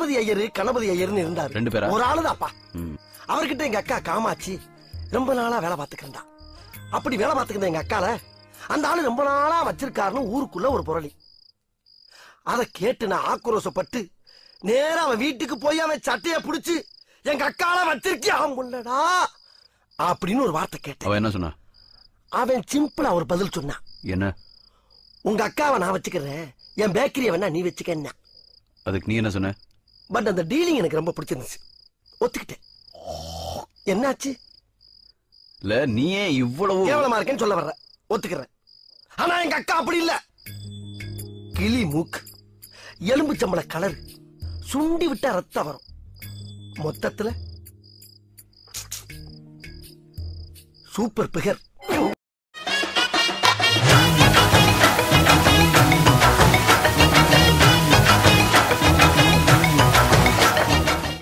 கணபதி ஐயரு கணபதி ஐயர்னு இருந்தாரு. 2 பேரா? ஒரு ஆளுதான்ப்பா. அவர்கிட்ட எங்க அக்கா காமாட்சி ரொம்ப நாளா வேலை பார்த்துக்கிட்டா. அப்படி வேலை பார்த்துக்கிட்ட எங்க அக்கால அந்த ஆளு ரொம்ப நாளா வச்சிருக்காருன்னு ஊருக்குள்ள ஒரு புரளி. அத கேட்டு நான் ஆக்ரோஷப்பட்டு நேரா அவன் வீட்டுக்கு போய் அவன் சட்டைய புடிச்சு எங்க அக்கால வச்சிருக்கியா முள்ளடா அப்படின்னு ஒரு வார்த்தை கேட்டேன். அவன் என்ன சொன்னா? அவன் சிம்பிளா ஒரு பதில் சொன்னான். என்ன? உங்க அக்காவை நான் வச்சுக்கிறேன், என் பேக்கரிய வேணா நீ வச்சுக்க. அதுக்கு நீ என்ன சொன்ன? பட் அந்த டீலிங் எனக்கு ரொம்ப பிடிச்சிருந்துச்சு, ஒத்துக்கிட்டேன். என்னாச்சு? இல்ல நீ ஏன் இவ்வளவு கேவலமா இருக்கேன்னு சொல்ல வர்ற, ஒத்துக்கிறேன். ஆனா எங்க அக்கா அப்படி இல்ல. கிளி மூக்கு, எலும்பு சம்பள கலர், சுண்டி விட்டா ரத்தம் வரும். மொத்தத்துல சூப்பர் பிகர்.